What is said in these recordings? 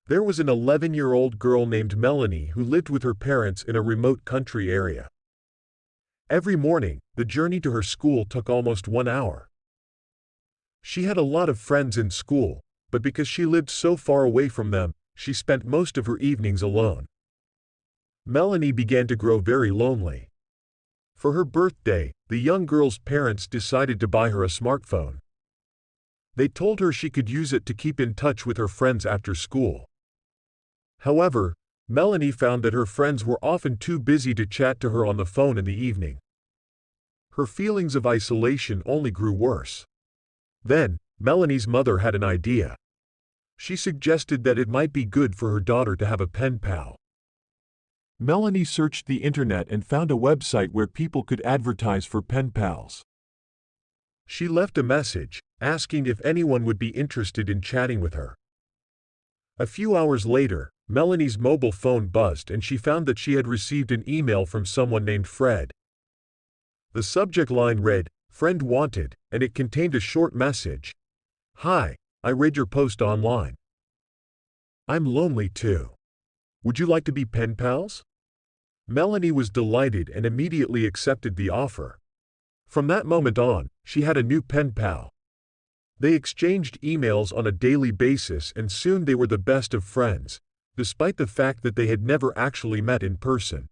There was an 11-year-old girl named Melanie who lived with her parents in a remote country area. Every morning, the journey to her school took almost 1 hour. She had a lot of friends in school, but because she lived so far away from them, she spent most of her evenings alone. Melanie began to grow very lonely. For her birthday, the young girl's parents decided to buy her a smartphone. They told her she could use it to keep in touch with her friends after school. However, Melanie found that her friends were often too busy to chat to her on the phone in the evening. Her feelings of isolation only grew worse. Then, Melanie's mother had an idea. She suggested that it might be good for her daughter to have a pen pal. Melanie searched the internet and found a website where people could advertise for pen pals. She left a message, asking if anyone would be interested in chatting with her. A few hours later, Melanie's mobile phone buzzed and she found that she had received an email from someone named Fred. The subject line read, "Friend wanted," and it contained a short message. "Hi, I read your post online. I'm lonely too. Would you like to be pen pals?" Melanie was delighted and immediately accepted the offer. From that moment on, she had a new pen pal. They exchanged emails on a daily basis and soon they were the best of friends, despite the fact that they had never actually met in person.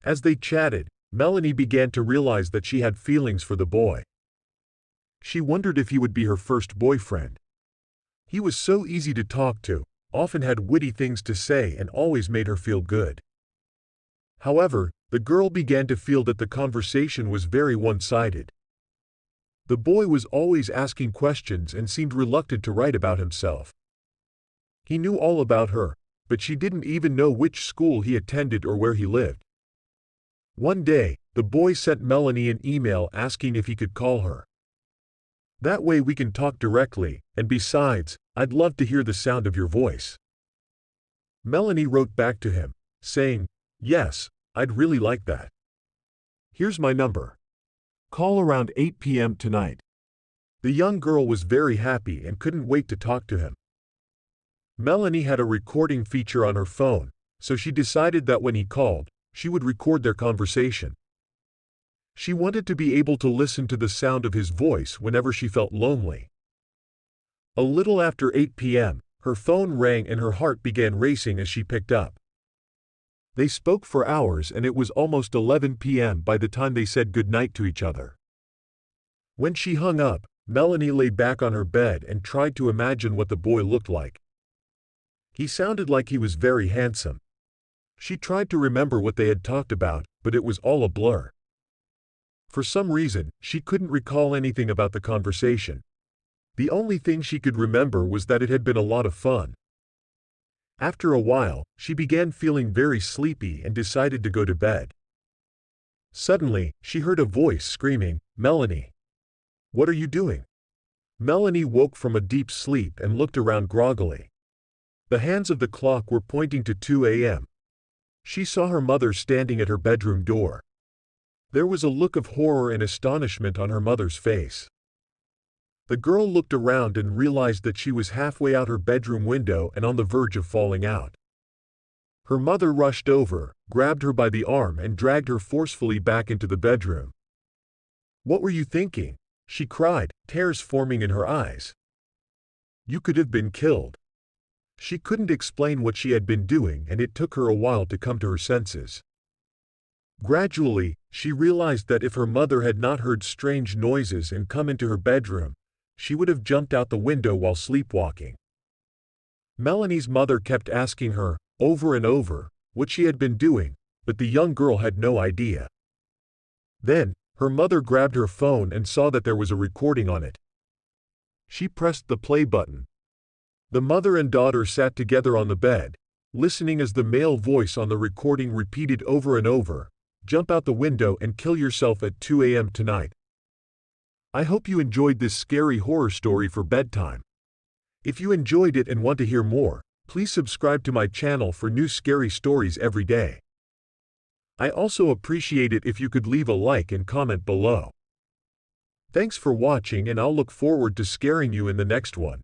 As they chatted, Melanie began to realize that she had feelings for the boy. She wondered if he would be her first boyfriend. He was so easy to talk to, often had witty things to say and always made her feel good. However, the girl began to feel that the conversation was very one-sided. The boy was always asking questions and seemed reluctant to write about himself. He knew all about her, but she didn't even know which school he attended or where he lived. One day, the boy sent Melanie an email asking if he could call her. "That way we can talk directly, and besides, I'd love to hear the sound of your voice." Melanie wrote back to him, saying, "Yes, I'd really like that. Here's my number. Call around 8 p.m. tonight." The young girl was very happy and couldn't wait to talk to him. Melanie had a recording feature on her phone, so she decided that when he called, she would record their conversation. She wanted to be able to listen to the sound of his voice whenever she felt lonely. A little after 8 p.m., her phone rang and her heart began racing as she picked up. They spoke for hours and it was almost 11 p.m. by the time they said goodnight to each other. When she hung up, Melanie lay back on her bed and tried to imagine what the boy looked like. He sounded like he was very handsome. She tried to remember what they had talked about, but it was all a blur. For some reason, she couldn't recall anything about the conversation. The only thing she could remember was that it had been a lot of fun. After a while, she began feeling very sleepy and decided to go to bed. Suddenly, she heard a voice screaming, "Melanie! What are you doing?" Melanie woke from a deep sleep and looked around groggily. The hands of the clock were pointing to 2 a.m. She saw her mother standing at her bedroom door. There was a look of horror and astonishment on her mother's face. The girl looked around and realized that she was halfway out her bedroom window and on the verge of falling out. Her mother rushed over, grabbed her by the arm and dragged her forcefully back into the bedroom. "What were you thinking?" she cried, tears forming in her eyes. "You could have been killed." She couldn't explain what she had been doing and it took her a while to come to her senses. Gradually, she realized that if her mother had not heard strange noises and come into her bedroom, she would have jumped out the window while sleepwalking. Melanie's mother kept asking her, over and over, what she had been doing, but the young girl had no idea. Then, her mother grabbed her phone and saw that there was a recording on it. She pressed the play button. The mother and daughter sat together on the bed, listening as the male voice on the recording repeated over and over, "Jump out the window and kill yourself at 2 a.m. tonight." I hope you enjoyed this scary horror story for bedtime. If you enjoyed it and want to hear more, please subscribe to my channel for new scary stories every day. I also appreciate it if you could leave a like and comment below. Thanks for watching and I'll look forward to scaring you in the next one.